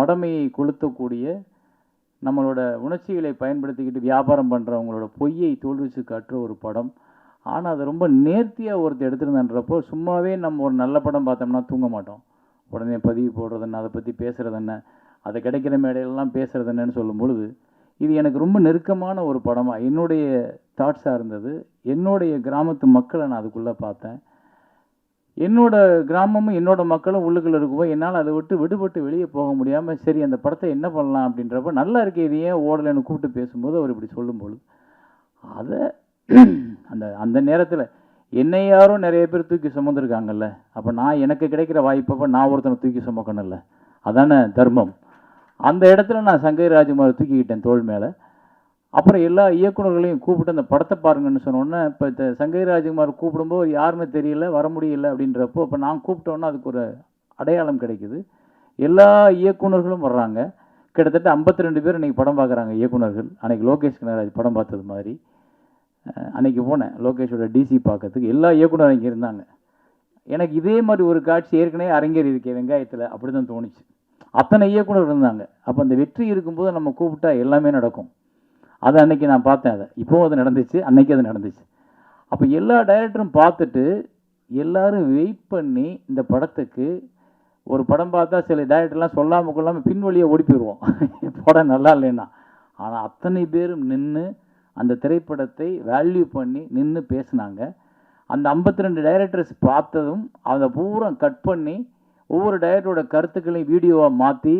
மடமையை கொளுத்தக்கூடிய நம்மளோட உணர்ச்சிகளை பயன்படுத்திக்கிட்டு வியாபாரம் பண்ணுறவங்களோட பொய்யை தோல்விச்சு காட்டுற ஒரு படம். ஆனால் அது ரொம்ப நேர்த்தியாக ஒருத்தர் எடுத்துருந்தன்றப்போ சும்மாவே நம்ம ஒரு நல்ல படம் பார்த்தோம்னா தூங்க மாட்டோம். உடனே பதிவு போடுறது என்ன, அதை பற்றி பேசுகிறது என்ன, அதை கிடைக்கிற மேடையிலலாம் பேசுகிறது என்னன்னு சொல்லும் பொழுது இது எனக்கு ரொம்ப நெருக்கமான ஒரு படமாக என்னுடைய தாட்ஸாக இருந்தது. என்னுடைய கிராமத்து மக்களை நான் அதுக்குள்ளே பார்த்தேன். என்னோட கிராமமும் என்னோட மக்களும் உள்ளுக்குள்ளே இருக்கும்போது என்னால் அதை விட்டு விடுபட்டு வெளியே போக முடியாமல் சரி அந்த படத்தை என்ன பண்ணலாம் அப்படின்றப்ப நல்லா இருக்கு இது ஏன் ஓடலைன்னு கூப்பிட்டு பேசும்போது அவர் இப்படி சொல்லும்போது அதை அந்த அந்த நேரத்தில் என்னை யாரும் நிறைய பேர் தூக்கி சுமந்துருக்காங்கல்ல, அப்போ நான் எனக்கு கிடைக்கிற வாய்ப்பப்போ நான் ஒருத்தனை தூக்கி சுமக்கணும்ல, அதானே தர்மம். அந்த இடத்துல நான் சங்கர் ராஜ்குமார் தூக்கிக்கிட்டேன் தோள் மேலே. அப்புறம் எல்லா இயக்குநர்களையும் கூப்பிட்டு அந்த படத்தை பாருங்கன்னு சொன்னோன்னே இப்போ சங்கர் ராஜ்குமார் கூப்பிடும்போது யாருன்னு தெரியல, வர முடியல அப்படின்றப்போ இப்போ நான் கூப்பிட்டோன்னா அதுக்கு ஒரு அடையாளம் கிடைக்குது. எல்லா இயக்குநர்களும் வர்றாங்க. கிட்டத்தட்ட 52 பேர் இன்றைக்கி படம் பார்க்குறாங்க இயக்குநர்கள். அன்றைக்கி லோகேஷ் கனகராஜ் படம் பார்த்தது மாதிரி அன்றைக்கி போனேன் லோகேஷோட டிசி பார்க்கறதுக்கு. எல்லா இயக்குநரும் இங்கே இருந்தாங்க. எனக்கு இதே மாதிரி ஒரு காட்சி ஏற்கனவே அரங்கேறி இருக்கேன் வெங்காயத்தில், அப்படி தான் தோணுச்சு. அத்தனை இயக்குனர் இருந்தாங்க. அப்போ அந்த வெற்றி இருக்கும்போது நம்ம கூப்பிட்டா எல்லாமே நடக்கும். அதை அன்றைக்கி நான் பார்த்தேன். அதை இப்போவும் அது நடந்துச்சு, அன்றைக்கி அது நடந்துச்சு. அப்போ எல்லா டைரக்டரும் பார்த்துட்டு எல்லோரும் வெயிட் பண்ணி இந்த படத்துக்கு ஒரு படம் பார்த்தா சில டைரக்டர்லாம் சொல்லாமல் கொள்ளாமல் பின்வழியை ஓடி போயிடுவோம் படம் நல்லா இல்லைன்னா. ஆனால் அத்தனை பேரும் நின்று அந்த திரைப்படத்தை வேல்யூ பண்ணி நின்று பேசினாங்க. அந்த 52 டைரக்டர்ஸ் பார்த்ததும் அதை பூரா கட் பண்ணி ஒவ்வொரு டைரக்டரோட கருத்துக்களையும் வீடியோவாக மாற்றி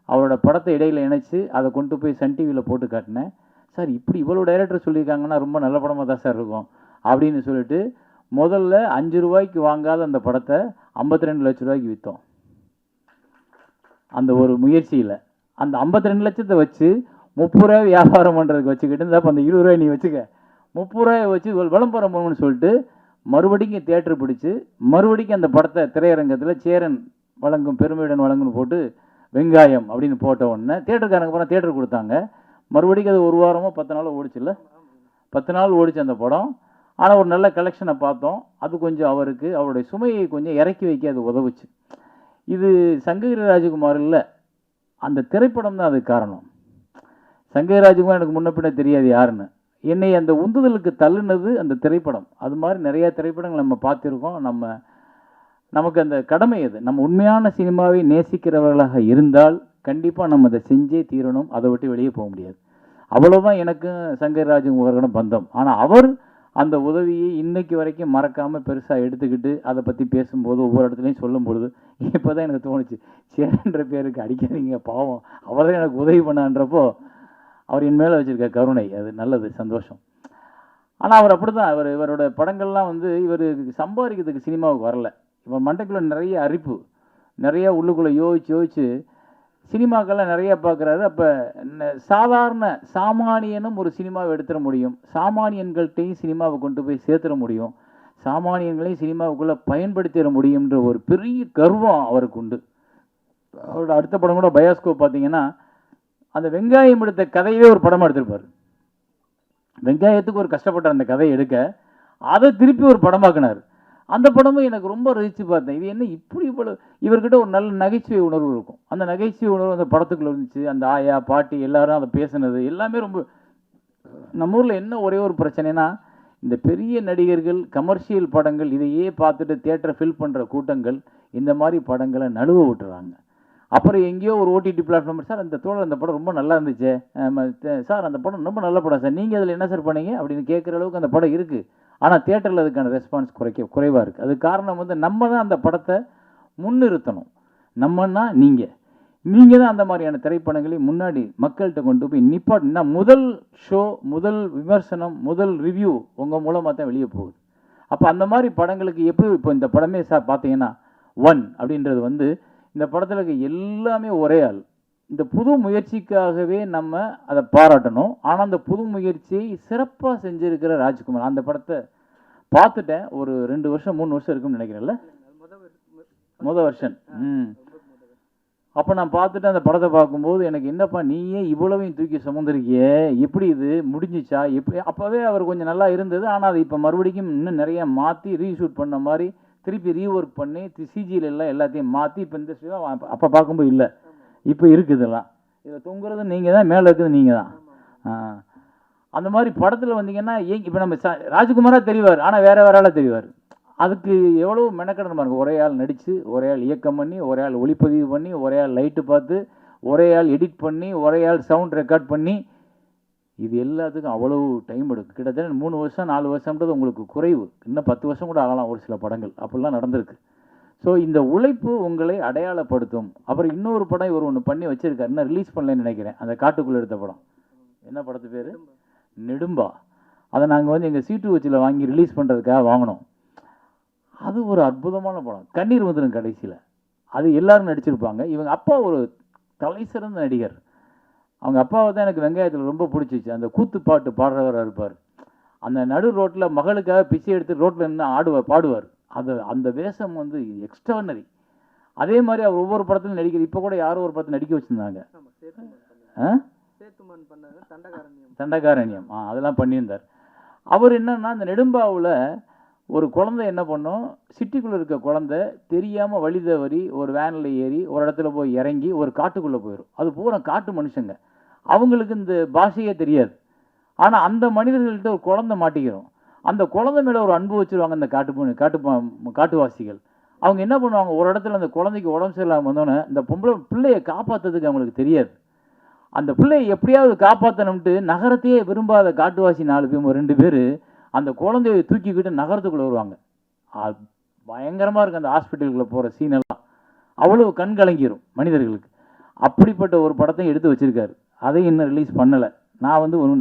அவரோட படத்தை இடையில் இணைச்சி அதை கொண்டு போய் சன் டிவியில் போட்டு காட்டினேன். சார் இப்படி இவ்வளோ டைரக்டர் சொல்லியிருக்காங்கன்னா ரொம்ப நல்ல படமாக தான் சார் இருக்கும் அப்படின்னு சொல்லிட்டு முதல்ல 5 ரூபாய்க்கு வாங்காத அந்த படத்தை 52 லட்ச ரூபாய்க்கு விற்றோம். அந்த ஒரு முயற்சியில் அந்த 52 லட்சத்தை வச்சு 30 ரூபாய் வியாபாரம் பண்ணுறதுக்கு வச்சுக்கிட்டு இருந்தால் அப்போ அந்த 20 ரூபாய் நீ வச்சுக்க, 30 ரூபாயை வச்சு விளம்பரம் பண்ணணும்னு சொல்லிட்டு மறுபடிக்கும் தியேட்டர் பிடிச்சி மறுபடிக்கும் அந்த படத்தை திரையரங்கத்தில் சேரன் வழங்கும் பெருமையுடன் வழங்குன்னு போட்டு வெங்காயம் அப்படின்னு போட்ட உடனே தியேட்டருக்காரங்க போனால் தியேட்டர் கொடுத்தாங்க. மறுபடிக்கும் அது 1 வாரமோ 10 நாளோ ஓடிச்சுல்ல, 10 நாள் ஓடிச்சு அந்த படம். ஆனால் ஒரு நல்ல கலெக்ஷனை பார்த்தோம். அது கொஞ்சம் அவருக்கு அவருடைய சுமையை கொஞ்சம் இறக்கி வைக்க அது உதவுச்சு. இது சங்ககிரி ராஜகுமார் இல்லை, அந்த திரைப்படம் தான் அதுக்கு காரணம். சங்ககிரி ராஜகுமார் எனக்கு முன்ன பின்ன தெரியாது யாருன்னு. என்னை அந்த உந்துதலுக்கு தள்ளுனது அந்த திரைப்படம். அது மாதிரி நிறையா திரைப்படங்கள் நம்ம பார்த்துருக்கோம். நமக்கு அந்த கடமை அது. நம்ம உண்மையான சினிமாவை நேசிக்கிறவர்களாக இருந்தால் கண்டிப்பாக நம்ம அதை செஞ்சே தீரணும். அதை விட்டு வெளியே போக முடியாது. அவ்வளோதான் எனக்கும் சங்கர் ராஜகுமாரோட பந்தம். ஆனால் அவர் அந்த உதவியை இன்னைக்கு வரைக்கும் மறக்காமல் பெருசாக எடுத்துக்கிட்டு அதை பற்றி பேசும்போது ஒவ்வொரு இடத்துலையும் சொல்லும் பொழுது இப்போ தான் எனக்கு தோணுச்சு, சேரன்ற பேருக்கு அடிக்காதீங்க பாவம், அவர் தான் எனக்கு உதவி பண்ணான்றப்போ அவர் என் மேலே வச்சுருக்க கருணை அது நல்லது, சந்தோஷம். ஆனால் அவர் அப்படி தான், இவரோட படங்கள்லாம் இவர் சம்பாதிக்கிறதுக்கு சினிமாவுக்கு வரல. இவர் மண்டைக்குள்ளே நிறைய அரிப்பு, நிறையா உள்ளுக்குள்ளே யோசிச்சு சினிமாக்கெல்லாம் நிறையா பார்க்குறாரு. அப்போ சாதாரண சாமானியனும் ஒரு சினிமாவை எடுத்துட முடியும், சாமானியன்கள்கிட்டையும் சினிமாவை கொண்டு போய் சேர்த்துட முடியும், சாமானியன்களையும் சினிமாவுக்குள்ளே பயன்படுத்திட முடியுன்ற ஒரு பெரிய கர்வம் அவருக்கு உண்டு. அவரோட அடுத்த படம் கூட பயாஸ்கோப் பார்த்தீங்கன்னா அந்த வெங்காயம் எடுத்த கதையவே ஒரு படமாக எடுத்திருப்பார். வெங்காயத்துக்கு ஒரு கஷ்டப்பட்ட அந்த கதையை எடுக்க அதை திருப்பி ஒரு படமாக்கினார். அந்த படமும் எனக்கு ரொம்ப ரசித்து பார்த்தேன். இது என்ன இப்படி இவ்வளோ இவர்கிட்ட ஒரு நல்ல நகைச்சுவை உணர்வு இருக்கும். அந்த நகைச்சுவை உணர்வு அந்த படத்துக்குள்ள இருந்துச்சு. அந்த ஆயா பாட்டி எல்லாரும் அதை பேசுனது எல்லாமே ரொம்ப. நம்ம ஊரில் என்ன ஒரே ஒரு பிரச்சனைனா இந்த பெரிய நடிகர்கள் கமர்ஷியல் படங்கள் இதையே பார்த்துட்டு தியேட்டரை ஃபில் பண்ணுற கூட்டங்கள் இந்த மாதிரி படங்களை நழுவ விட்டுறாங்க. அப்புறம் எங்கேயோ ஒரு ஓடிடி பிளாட்ஃபார்ம், சார் அந்த தோழர் அந்த படம் ரொம்ப நல்லா இருந்துச்சு சார், அந்த படம் ரொம்ப நல்ல படம் சார், நீங்கள் அதில் என்ன சார் பண்ணீங்க அப்படின்னு கேட்குற அளவுக்கு அந்த படம் இருக்குது. ஆனால் தியேட்டரில் அதுக்கான ரெஸ்பான்ஸ் குறைவாக இருக்குது. அது காரணம் நம்ம தான் அந்த படத்தை முன்னிறுத்தணும். நம்மன்னா நீங்கள் தான் அந்த மாதிரியான திரைப்படங்களை முன்னாடி மக்கள்கிட்ட கொண்டு போய் நிப்பாட்டினா முதல் ஷோ, முதல் விமர்சனம், முதல் ரிவ்யூ உங்கள் மூலமாக தான் வெளியே போகுது. அப்போ அந்த மாதிரி படங்களுக்கு எப்படி இப்போ இந்த படமே சார் பார்த்தீங்கன்னா 1 அப்படின்றது இந்த படத்தில் இருக்க எல்லாமே ஒரே ஆள். இந்த புது முயற்சிக்காகவே நம்ம அதை பாராட்டணும். ஆனால் அந்த புது முயற்சியை சிறப்பாக செஞ்சுருக்கிற ராஜ்குமார். அந்த படத்தை பார்த்துட்டேன், ஒரு 2 வருஷம் 3 வருஷம் இருக்குன்னு நினைக்கிறேன்ல, முதல் வருஷம். அப்போ நான் பார்த்துட்டு அந்த படத்தை பார்க்கும்போது எனக்கு என்னப்பா நீயே இவ்வளவையும் தூக்கி சுமந்துருக்கியே, எப்படி இது முடிஞ்சிச்சா எப்படி? அப்போவே அவர் கொஞ்சம் நல்லா இருந்தது. ஆனால் அது இப்போ மறுபடியும் இன்னும் நிறையா மாற்றி ரீஷூட் பண்ண மாதிரி திருப்பி ரீஒர்க் பண்ணி சிஜியில் எல்லாம் எல்லாத்தையும் மாற்றி இப்போ இந்த அப்போ பார்க்கும்போது இல்லை இப்போ இருக்குதுலாம். இதில் தொங்குறது நீங்கள் தான், மேலே இருக்குது நீங்கள் தான். அந்த மாதிரி படத்தில் வந்தீங்கன்னா இப்போ நம்ம ராஜ்குமாராக தெரிவார், ஆனால் வேற வேற ஆளாக தெரிவார். அதுக்கு எவ்வளோ மெனக்கடணும் பாருங்க. ஒரே ஆள் நடித்து, ஒரே ஆள் இயக்கம் பண்ணி, ஒரே ஆள் ஒளிப்பதிவு பண்ணி, ஒரே ஆள் லைட்டு பார்த்து, ஒரே ஆள் எடிட் பண்ணி, ஒரே ஆள் சவுண்ட் ரெக்கார்ட் பண்ணி, இது எல்லாத்துக்கும் அவ்வளோ டைம் எடுக்கும். கிட்டத்தட்ட 3 வருஷம் 4 வருஷம்ன்றது உங்களுக்கு குறைவு. இன்னும் 10 வருஷம் கூட ஆகலாம் ஒரு சில படங்கள். அப்படிலாம் நடந்திருக்கு. ஸோ இந்த உழைப்பு உங்களை அடையாளப்படுத்தும். அப்புறம் இன்னொரு படம் இவர் ஒன்று பண்ணி வச்சிருக்காரு, இன்னும் ரிலீஸ் பண்ணலன்னு நினைக்கிறேன். அந்த காட்டுக்குள்ளே எடுத்த படம் என்ன படத்து பேர்? நெடும்பா. அதை நாங்கள் வந்து எங்கள் சீட்டு வச்சில் வாங்கி ரிலீஸ் பண்ணுறதுக்காக வாங்கினோம். அது ஒரு அற்புதமான படம். கண்ணீர் வந்துடும் கடைசியில். அது எல்லாரும் நடிச்சிருப்பாங்க. இவங்க அப்பா ஒரு தலை சிறந்த நடிகர். அவங்க அப்பாவை தான் எனக்கு வெங்காயத்தில் ரொம்ப பிடிச்சிச்சு. அந்த கூத்து பாட்டு பாடுறவராக இருப்பார். அந்த நடு ரோட்டில் மகளுக்காக பிச்சை எடுத்து ரோட்டில் நின்று பாடுவார். அந்த வேஷம் வந்து எக்ஸ்ட்ரானரி. அதே மாதிரி அவர் ஒவ்வொரு படத்திலும் நடிக்கிற. இப்போ கூட யாரோ ஒரு படத்தில் நடிக்க வச்சுருந்தாங்க, தண்டகாரண்யம். அதெல்லாம் பண்ணியிருந்தார். அவர் என்னன்னா, அந்த நெடும்பாவில் ஒரு குழந்தை என்ன பண்ணும், சிட்டிக்குள்ளே இருக்க குழந்தை தெரியாமல் வழி தவறி ஒரு வேனில் ஏறி ஒரு இடத்துல போய் இறங்கி ஒரு காட்டுக்குள்ளே போயிடும். அது பூரா காட்டு மனுஷங்க. அவங்களுக்கு இந்த பாஷையே தெரியாது. ஆனால் அந்த மனிதர்கள்ட்ட ஒரு குழந்தை மாட்டிக்கிறோம். அந்த குழந்தை மேலே ஒரு அன்பு வச்சுருவாங்க அந்த காட்டுவாசிகள். அவங்க என்ன பண்ணுவாங்க, ஒரு இடத்துல அந்த குழந்தைக்கு உடம்பு சரியில்லாமல் வந்தோன்னே இந்த பிள்ளையை காப்பாற்றுறதுக்கு அவங்களுக்கு தெரியாது. அந்த பிள்ளையை எப்படியாவது காப்பாற்றணும்ட்டு நகரத்தையே விரும்பாத காட்டுவாசி 4 பேர் 2 பேர் அந்த குழந்தையை தூக்கிக்கிட்டு நகரத்துக்குள்ளே வருவாங்க. பயங்கரமாக இருக்குது அந்த ஹாஸ்பிட்டலுக்குள்ளே போகிற சீனெல்லாம். அவ்வளோ கண் கலங்கிரும் மனிதர்களுக்கு. அப்படிப்பட்ட ஒரு படத்தையும் எடுத்து வச்சுருக்காரு. அதையும் இன்னும் ரிலீஸ் பண்ணலை. நான் வந்து ஒரு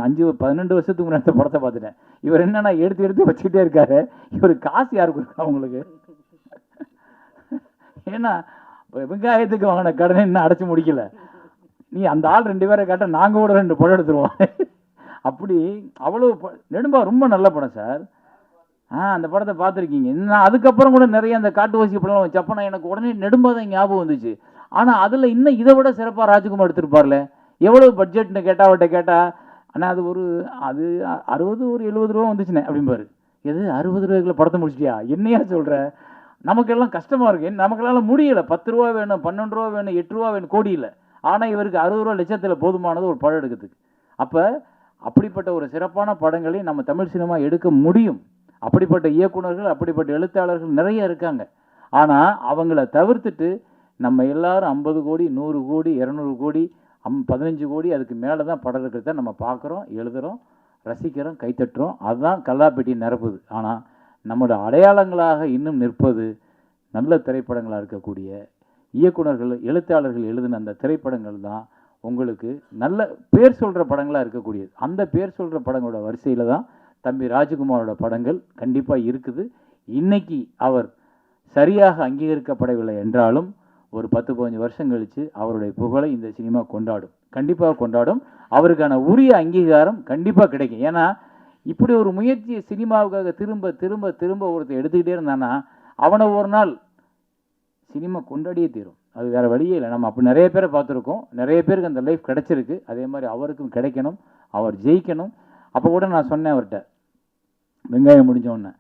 12 வருஷத்துக்கு முன்னாடி படத்தை பார்த்துட்டேன். இவர் என்னன்னா எடுத்து வச்சுக்கிட்டே இருக்காரு. இவர் காசு யாருக்கு இருக்கா அவங்களுக்கு? ஏன்னா வெங்காயத்துக்கு வாங்கின கடனை இன்னும் அடைச்சி முடிக்கல. நீ அந்த ஆள் 2 பேரை கேட்டால் நாங்கள் கூட 2 படம் எடுத்துருவோம். அப்படி அவ்வளோ நெடும்பா ரொம்ப நல்ல படம் சார். அந்த படத்தை பார்த்துருக்கீங்க. நான் அதுக்கப்புறம் கூட நிறைய அந்த காட்டுவாசி படம் வச்சப்போ எனக்கு உடனே நெடும்பா தான் ஞாபகம் வந்துச்சு. ஆனால் அதில் இன்னும் இதை விட சிறப்பாக ராஜ்குமார் எடுத்திருப்பார்ல. எவ்வளோ பட்ஜெட்னு கேட்டால் அவர்கிட்ட கேட்டால், ஆனால் அது 60 ஒரு 70 ரூபா வந்துச்சுண்ணே அப்படிம்பாரு. எது 60 ரூபாய்க்குள்ள படத்தை முடிச்சிட்டியா? என்னையா சொல்கிற? நமக்கெல்லாம் கஷ்டமாக இருக்கு. நமக்கெல்லாம் முடியலை. 10 ரூபா வேணும், 12 ரூபா வேணும், 8 ரூபா வேணும், கோடி இல்லை. ஆனால் இவருக்கு 60 ரூபா லட்சத்தில் போதுமானது ஒரு படம் எடுக்கிறதுக்கு. அப்போ அப்படிப்பட்ட ஒரு சிறப்பான படங்களை நம்ம தமிழ் சினிமா எடுக்க முடியும். அப்படிப்பட்ட இயக்குனர்கள், அப்படிப்பட்ட எழுத்தாளர்கள் நிறைய இருக்காங்க. ஆனால் அவங்கள தவிர்த்துட்டு நம்ம எல்லாரும் 50 கோடி 100 கோடி 200 கோடி 15 கோடி அதுக்கு மேலே தான் படம் இருக்கிறத நம்ம பார்க்குறோம், எழுதுகிறோம், ரசிக்கிறோம், கைத்தட்டுறோம். அதுதான் கல்லாப்பெட்டி நிரப்புது. ஆனால் நம்மளோட அடையாளங்களாக இன்னும் நிற்பது நல்ல திரைப்படங்களாக இருக்கக்கூடிய இயக்குனர்கள், எழுத்தாளர்கள் எழுதின அந்த திரைப்படங்கள் தான் உங்களுக்கு நல்ல பேர் சொல்கிற படங்களாக இருக்கக்கூடியது. அந்த பேர் சொல்கிற படங்களோட வரிசையில் தான் தம்பி ராஜ்குமாரோட படங்கள் கண்டிப்பாக இருக்குது. இன்னைக்கு அவர் சரியாக அங்கீகரிக்கப்படவில்லை என்றாலும் ஒரு 10-15 வருஷம் கழித்து அவருடைய புகழை இந்த சினிமா கொண்டாடும், கண்டிப்பாக கொண்டாடும். அவருக்கான உரிய அங்கீகாரம் கண்டிப்பாக கிடைக்கும். ஏன்னா இப்படி ஒரு முயற்சியை சினிமாவுக்காக திரும்ப திரும்ப திரும்ப ஒருத்தர் எடுத்துக்கிட்டே இருந்தானா அவனை ஒரு நாள் சினிமா கொண்டாடியே தீரும். அது வேறு வழியே இல்லை. நம்ம அப்படி நிறைய பேரை பார்த்துருக்கோம். நிறைய பேருக்கு அந்த லைஃப் கிடைச்சிருக்கு. அதே மாதிரி அவருக்கும் கிடைக்கணும், அவர் ஜெயிக்கணும். அப்போ கூட நான் சொன்னேன் அவர்கிட்ட, வெங்காயம் முடிஞ்சோடனே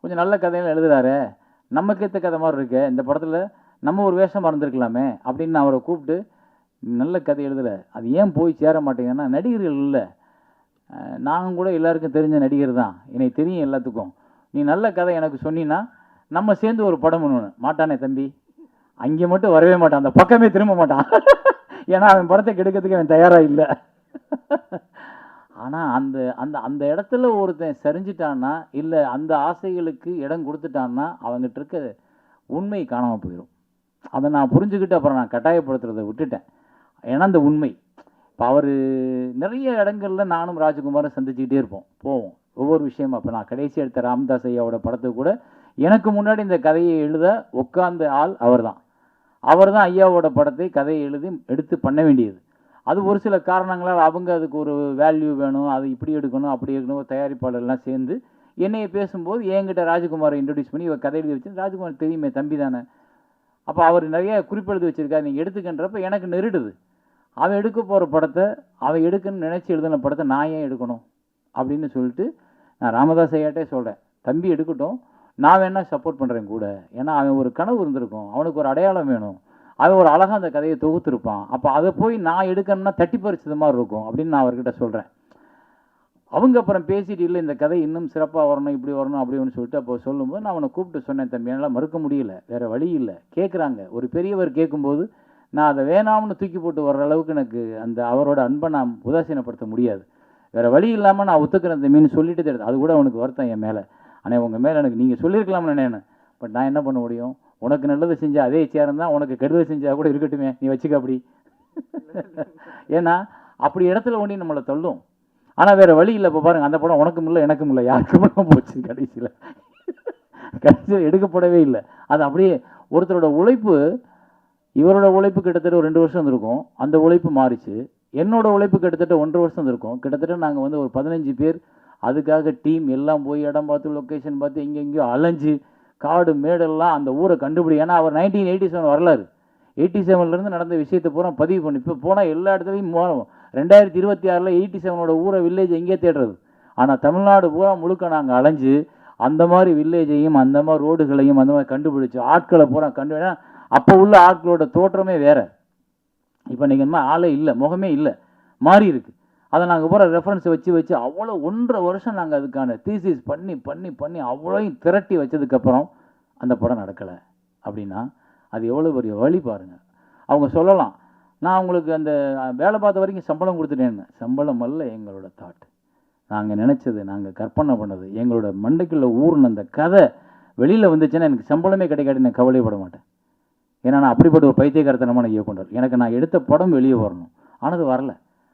கொஞ்சம் நல்ல கதையெல்லாம் எழுதுறாரு, நமக்கு ஏற்ற கதை மாதிரி இருக்கு, இந்த படத்தில் நம்ம ஒரு வேஷம் மறந்துருக்கலாமே அப்படின்னு நான் அவரை கூப்பிட்டு, நல்ல கதை எழுதலை, அது ஏன் போய் சேர மாட்டேங்கன்னா நடிகர்கள் இல்லை, நாங்கள் கூட எல்லாருக்கும் தெரிஞ்ச நடிகர் தான், எனக்கு தெரியும் எல்லாத்துக்கும், நீ நல்ல கதை எனக்கு சொன்னீன்னா நம்ம சேர்ந்து ஒரு படம் பண்ணணும். மாட்டானே தம்பி, அங்கே மட்டும் வரவே மாட்டான், அந்த பக்கமே திரும்ப மாட்டான். ஏன்னா அவன் படத்தை கெடுக்கிறதுக்கு அவன் தயாராக இல்லை. ஆனால் அந்த அந்த அந்த இடத்துல ஒருத்தன் சரிஞ்சிட்டான்னா, இல்லை அந்த ஆசைகளுக்கு இடம் கொடுத்துட்டான்னா அவங்ககிட்ட இருக்க உண்மை காணாமல் போயிடும். அதை நான் புரிஞ்சுக்கிட்டு அப்புறம் நான் கட்டாயப்படுத்துறதை விட்டுட்டேன். ஏன்னா அந்த உண்மை இப்போ அவர் நிறைய இடங்களில் நானும் ராஜ்குமாரும் சந்திச்சுக்கிட்டே போவோம் ஒவ்வொரு விஷயமா. இப்போ நான் கடைசி எடுத்த ராமதாஸ் ஐயாவோட படத்துக்கு கூட எனக்கு முன்னாடி இந்த கதையை எழுத உட்கார்ந்த ஆள் அவர் தான் ஐயாவோட படத்தை கதையை எழுதி எடுத்து பண்ண வேண்டியது. அது ஒரு சில காரணங்களால் அவங்க அதுக்கு ஒரு வேல்யூ வேணும், அது இப்படி எடுக்கணும் அப்படி எடுக்கணும், தயாரிப்பாளர்லாம் சேர்ந்து என்னையை பேசும்போது என்கிட்ட ராஜ்குமாரை இன்ட்ரடியூஸ் பண்ணி இவர் கதை எழுதி வச்சு, ராஜ்குமார் தெரியுமே தம்பி தானே, அப்போ அவர் நிறைய குறிப்பெழுதி வச்சுருக்காரு, நீங்கள் எடுத்துக்கின்றப்ப எனக்கு நெருடுது. அவன் எடுக்க போகிற படத்தை அவன் எடுக்கணும்னு நினச்சி எழுதின படத்தை நான் ஏன் எடுக்கணும் அப்படின்னு சொல்லிட்டு நான் ராமதாஸ் ஐயாட்டே சொல்கிறேன், தம்பி எடுக்கட்டும், நான் வேணா சப்போர்ட் பண்ணுறேன் கூட. ஏன்னா அவன் ஒரு கனவு இருந்திருக்கும், அவனுக்கு ஒரு அடையாளம் வேணும், அவன் ஒரு அழகாக அந்த கதையை தொகுத்திருப்பான். அப்போ அதை போய் நான் எடுக்கணும்னா தட்டி பறிச்சது மாதிரி இருக்கும் அப்படின்னு நான் அவர்கிட்ட சொல்கிறேன். அவங்க அப்புறம் பேசிட்டு இல்லை இந்த கதை இன்னும் சிறப்பாக வரணும், இப்படி வரணும் அப்படின்னு சொல்லிட்டு அப்போ சொல்லும்போது நான் அவனை கூப்பிட்டு சொன்னேன், தம்பி என்னால் மறுக்க முடியல, வேறு வழி இல்லை, கேட்குறாங்க. ஒரு பெரியவர் கேட்கும்போது நான் அதை வேணாம்னு தூக்கி போட்டு வர்ற அளவுக்கு எனக்கு அந்த அவரோட அன்பை நான் உதாசீனப்படுத்த முடியாது. வேறு வழி இல்லாமல் நான் ஒத்துக்கிறேன் தம்பின்னு சொல்லிட்டு தான். அது கூட அவனுக்கு வருத்தம் என் மேலே. ஆனால் உங்கள் மேலே எனக்கு நீங்கள் சொல்லியிருக்கலாம்னு நினைனேன். பட் நான் என்ன பண்ண முடியும், உனக்கு நல்லது செஞ்சால் அதே சேரம் தான், உனக்கு கெடுதல் செஞ்சால் கூட இருக்கட்டுமே, நீ வச்சுக்க அப்படி. ஏன்னா அப்படி இடத்துல ஒண்டி நம்மளை தள்ளும். ஆனால் வேறு வழி இல்லை. இப்போ பாருங்கள், அந்த படம் உனக்கும் இல்லை எனக்கும் இல்லை யாருக்கும் போச்சு. கடைசியில் எடுக்கப்படவே இல்லை. அது அப்படியே ஒருத்தரோட உழைப்பு, இவரோட உழைப்பு கிட்டத்தட்ட ஒரு 2 வருஷம் இருந்திருக்கும், அந்த உழைப்பு மாறிச்சு. என்னோட உழைப்பு கிட்டத்தட்ட 1.5 வருஷம் இருக்கும். கிட்டத்தட்ட நாங்கள் வந்து ஒரு 15 பேர் அதுக்காக டீம் எல்லாம் போய் இடம் பார்த்து லொக்கேஷன் பார்த்து எங்கெங்கேயோ அலைஞ்சு காடு மேடெல்லாம் அந்த ஊரை கண்டுபிடி. ஏன்னா அவர் 1987 வரலாறு, 87லேருந்து நடந்த விஷயத்தை பூரா பதிவு பண்ணி இப்போ போனால் எல்லா இடத்துலையும் 2026 87ஓட ஊரை வில்லேஜ் எங்கேயே தேடுறது. ஆனால் தமிழ்நாடு பூரா முழுக்க நாங்கள் அலைஞ்சு அந்த மாதிரி வில்லேஜையும் அந்த மாதிரி ரோடுகளையும் அந்த மாதிரி கண்டுபிடிச்சி ஆட்களை பூரா கண்டு. அப்போ உள்ள ஆட்களோட தோற்றமே வேறு. இப்போ நீங்கள் இந்த ஆளே இல்லை, முகமே இல்லை, மாறி இருக்கு. அதை நாங்கள் பூரா ரெஃபரன்ஸை வச்சு அவ்வளோ 1.5 வருஷம் நாங்கள் அதுக்கான தீசிஸ் பண்ணி பண்ணி பண்ணி அவ்வளோயும் திரட்டி வச்சதுக்கப்புறம் அந்த படம் நடக்கலை அப்படின்னா அது எவ்வளோ பெரிய வழி பாருங்கள். அவங்க சொல்லலாம், நான் உங்களுக்கு அந்த வேலை பார்த்த வரைக்கும் சம்பளம் கொடுத்துட்டேன்னு. சம்பளம் அல்ல எங்களோட தாட். நாங்கள் நினச்சது, நாங்கள் கற்பனை பண்ணது, எங்களோட மண்டைக்குள்ள ஊர்னு அந்த கதை வெளியில் வந்துச்சுன்னா எனக்கு சம்பளமே கிடைக்காது, நான் கவலைப்பட மாட்டேன். ஏன்னா நான் அப்படிப்பட்ட ஒரு பைத்தியக்காரத்தனமான இயக்குனர். எனக்கு நான் எடுத்த படம் வெளியே வரணும், ஆனால் அது வரல,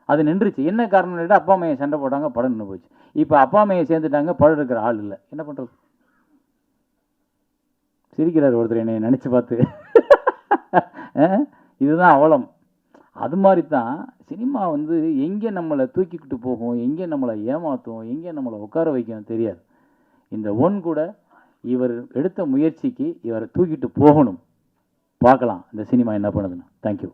அது நின்றுச்சு. என்ன காரணம் கேட்டால் அப்பா அம்மையை சண்டை போட்டாங்க, படம் நின்று போச்சு. இப்போ அப்பா அம்மையை சேர்ந்துட்டாங்க, படம் இருக்கிற ஆள் இல்லை, என்ன பண்ணுறது? சிரிக்கிறார் ஒருத்தர் என்னை நினச்சி பார்த்து. இதுதான் அவலம். அது மாதிரி தான் சினிமா வந்து எங்கே நம்மளை தூக்கிக்கிட்டு போகும், எங்கே நம்மளை ஏமாற்றும், எங்கே நம்மளை உட்கார வைக்கணும் தெரியாது. இந்த ஒன் கூட இவர் எடுத்த முயற்சிக்கு இவரை தூக்கிட்டு போகணும். பார்க்கலாம் இந்த சினிமா என்ன பண்ணுதுன்னு. தேங்க்யூ.